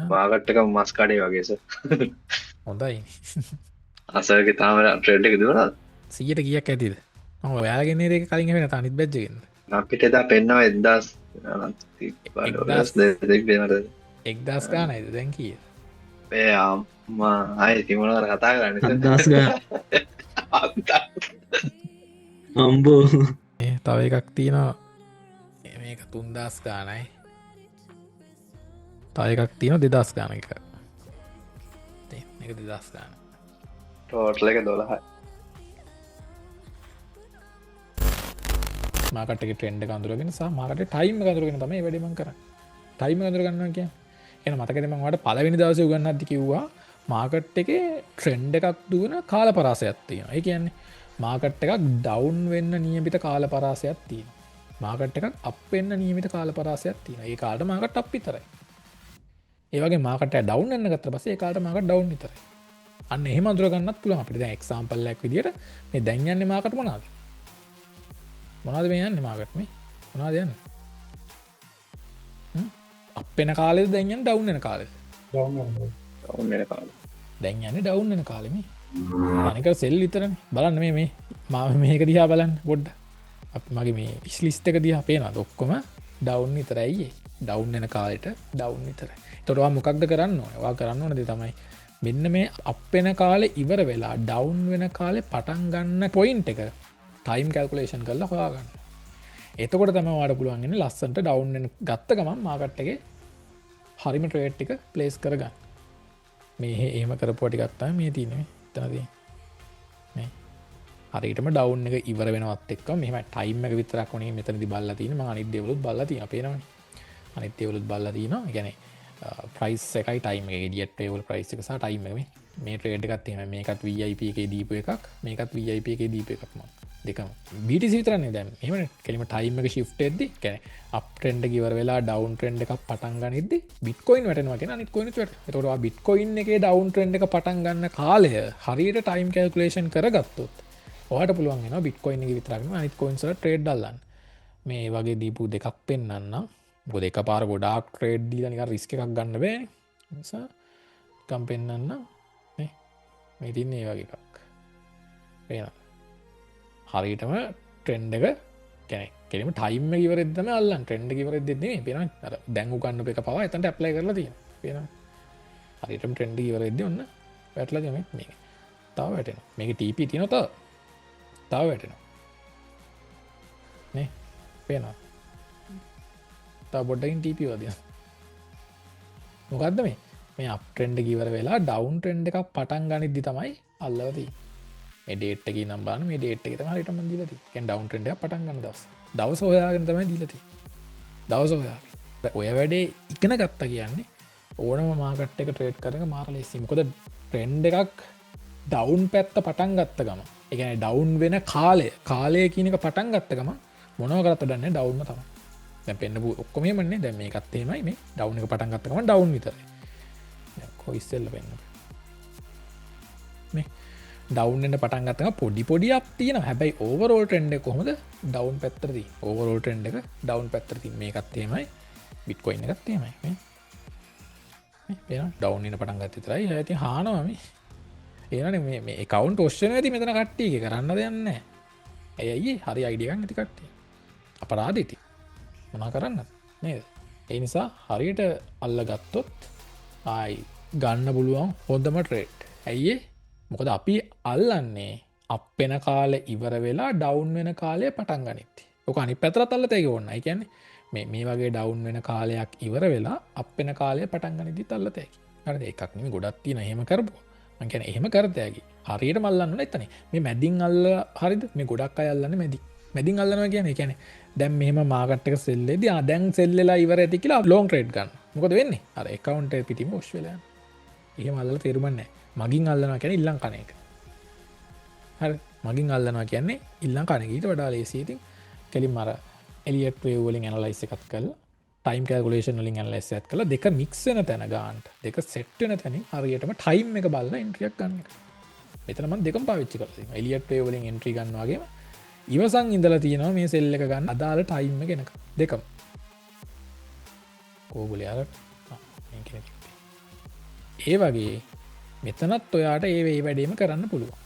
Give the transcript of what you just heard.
මාගට්ටක මස් කඩේ වගේස හොඳයි අසරක තාම ට්‍රෙඩ් එක දුවන 100ට කීයක් ඇතිද මම ඔයාලගෙන ඒක කලින් වෙන අනිත් බැජ්ජගෙන අපිට එදා පෙන්නවා එදදාස් එක්දස් දෙනට එක්දස් ගානයිද දැන් කිය ඒ අම්මා අය තිමුණවර කතා කරන්න අදස් ගා අම්බෝ තව එකක් තියෙනවා මේක 3000 ගානයි තව එකක් තියෙන 2000 ගාන එක එක 2000 ගාන ටෝටල එක 12 මාකට ටෙන්ඩ කඳුරගෙන මාකට ටයිම් කඳුරගෙන තම වැඩිම කර ටයිම කඳුරගන්න කිය එන මතකතමට පලවෙනි දවස ගන්න ඇති කිව්වා මාකට් එක ට්‍රෙන්ඩ් එකක් දුවන කාල පරාසයක් තියෙන ඒ කියන්නේ මාකට් එකක් ඩවුන් වෙන්න නියමිත කාල පරාසයක් තියෙන මාකට් එකක් අපෙන්න්න නියමිත කාල පරාසයක් තියෙන ඒ කාට මාකට අප් විතරයි ඒවගේ මාකට ඩවුන් එන්න ගත්ත පසේ කාට මාක ඩවුන් විතර අන්න එහම අදුරගන්නත් පුළ අපිට එක්සාම්පල්ලක් විදිට මේ දැන්යන්න මාකට මොනාද මොනාද මේ යන්න මාකටම මොනාද යන්න අපෙන කාලෙ දැන්යන් ඩවුන්න කාලෙ දැන්යන්න ඩවුන්න කාලෙම අනික සෙල් විතරන බලන්න මේ මාව මේක දිහා බලන්න ගොඩ්ඩ අප මගේ මේ ඉස්ලිස්ට එක දිහා පේන ඔක්කොම ඩවුන් විතරයියේ ඩවුන්න කාලෙට ඩවුන් විතර තොටවා මොකක්ද කරන්න ඕනවා කරන්න ඕනද තමයි මෙන්න මේ අපෙන කාලෙ ඉවර වෙලා ඩවුන් වෙන කාලෙ පටන් ගන්න පොයින්ට එක ටයිම් කල්කුලේෂන් කරලා හොයාගන්න එතකොට තම වාට පුළුවන්ගෙන ලස්සන්ට ඩවන්් ගත්ත ගමන් මාකට්ටගේ හරිම ට්‍රේට්ටික ප්ලේස් කරගන්න මේ ඒම කරපුටි ගත්තා මේ තියනේ තනද මේ හරිටම ඩවන්් එක ඉවර වෙනවත් එක් මෙම ටයිම් එක විතරක් වනේ මෙතනදි බල්ල තින අනිදෙවලුත් බල්ලති අපේන අනිත්‍යවලුත් බල්ල තින ගැන ප්‍රයිස් එකයි ටයිම ඩියට ේවල් ප්‍රයිස් එක සහ ටයිම මේ ට්‍රේඩ් එකත්ම මේකත් වIP එක දීප එකක් මේකත් වIP එක දීප එකක්ම දෙකම බිට සිතරන්නේ දැම් එම කෙලීම ටයිම එක ශිෆ්ට එද්දි කැන අප්ටෙන්ඩ කිවර වෙලා ඩවන් ට්‍රෙන්ඩ් එකක් පටන්ගන්නද බිටකොයින් වැටනවාගෙන අනිකොයින තොරවා බිටකොයින් එක ඩවන් ට්‍රෙන්ඩ් එක පටන්ගන්න කාලය හරියට ටයිම් කල්කුලේෂන් කරගත්තොත් ඔහට පුළුවන් බිටකොයින් එක විතරක්ම අනිකොයින්ස ට්‍රේඩ් ල්ලන්න මේ වගේ දීපු දෙකක් පෙන්න්න ගොද එක පාර ගොඩාක් ට්‍රේඩ් දීල නික රිස්ක එකක් ගන්න බෑ නිසා කම් පෙන්න්න මේ තින්නේ ඒ වගේ එකක් පේන හරිටම ට්‍රෙන්ඩ් එක කැනෙ කෙම ටයිම ඉවරදම අල්ලන් ට්‍රෙන්ඩ් ඉවර දෙන්නේ පෙන දැංගු කන්න එක පවා එතට ඇප්ලයි කරලා තිය පෙන හරිටම ට්‍රෙන්ඩ් ඉවරද ඔන්න වැටල ගම මේ තාව වැටෙන මේක ටීප තිනොත තාව වැටෙනවා නේ පේනවා බොඩ්ඩකින් ටීප වදිය මොකක්ද මේ අප්ටෙන්ඩ කිවර වෙලා ඩවන් ට්‍රෙන්ඩ් එකක් පටන් ගනිද්දි තමයි අල්ලවදී ඩේට්ක නම්බාන මේ ඩේට් එක හරිට මදිලති ඩවන් ටෙන්ඩ පටන් ගන්න දවස් දවස ඔයාගෙන තමයි දීලති දවස ඔයා ඔය වැඩේ ඉගෙන ගත්තා කියන්නේ ඕනම මාකට් එක ට්‍රේඩ් කරන මාරල සිමකොද ට්‍රෙන්ඩ් එකක් ඩවුන් පැත්ත පටන් ගත්ත ගම එකන ඩවුන් වෙන කාලය කියනක පටන් ගත්ත ගම මොනව කරත දන්න ඩවුන්ම තම පෙන්න්න ඔක්කොමේමන්නේ දැම මේ කත්තේමයි මේ ඩවුන් එක පටන් ගත්තකම ඩවුන් විතර කොයිස්සෙල්ල පෙන්න්න මේ ඩවන්ට පටන්ගත්තම පොඩි පොඩියක් තියෙන හැබයි ඕවරෝල් ටෙන්ඩ කොහොමද ඩවන් පැත්තරද ඕවරෝල් ටෙන්ඩ එක ඩවන් පැත්තරති මේ කත්තේමයි බිට්කොයින්න එකත්තේමයි ඩවන්න්න පටන්ගත්ත තරයි ඇති හානවම ඒන මේ කවුන්ට ඔශ්ෂන ඇති මෙතන කට්ටිය කරන්න දෙන්න ඇයි හරි අයිඩියගන් ඇති කට්ටිය අපරාධති මනා කරන්න නේද ඒ නිසා හරියට අල්ල ගත්තොත් ආයි ගන්න පුළුවන් හොඳම ට්‍රේට් ඇයිඒ මොකද අපි අල්ලන්නේ අපෙන කාලෙ ඉවර වෙලා ඩවුන් වෙන කාලය පටන් ගනිත්ති ඕක අනි පැතරත් අල්ල තැක ඔන්න එකන්නේ මේ වගේ ඩවුන් වෙන කාලයක් ඉවර වෙලා අපෙන කාලය පටන් ගනිදි තල්ල තැකි හරද එකක්නම ගොඩත්තින එහෙම කරපු මංකැන එහෙම කරතයකි හරියට මල්ලන්න එතන මේ මැදින් අල්ල හරිද මේ ගොඩක් අය අල්ලන්න මැදින් අල්ලන කියන එකන දැම් මෙම මාගට්ක සෙල්ලෙද දැන් සෙල්ලලා ඉවර ඇති කියලා ලෝන් ට්‍රේඩ් ගන්න මොකද වෙන්නේ අර එකකවන්ට පිටිම ෝශ්වල එහෙම අල්ල තෙරුමන්නේ මගින් අල්ලනවා කියන ඉල්ලං කන එක හ මගින් අල්ලනවා කියන්නේ ඉල්ලං කනගීට වඩා ලේසිීතින් කෙලින් මර එලියට වලින් ඇනලයිස එකත් කල් ටයිම් කල්කුලේෂන් වලින් ඇනලයිස ඇත් කළ දෙක මික්සන තැන ගාන්ට දෙක සෙට්ටන තැනින් හරියටම ටයිම් එක බලන්න ඉන්ට්‍රියක් ගන්න මෙතනම දෙකම් පාවිච්චි කල එලියට වලින් එන්ට්‍රි ගන්නවාගේම ඉවසං ඉඳල තියෙනවා මේ සෙල්ල එක ගන්න අදාළ ටයිම් ගෙනක දෙකම් කෝගුලයාට ඒ වගේ මෙතනත් ඔයාට ඒ වැඩේම කරන්න පුළුවන්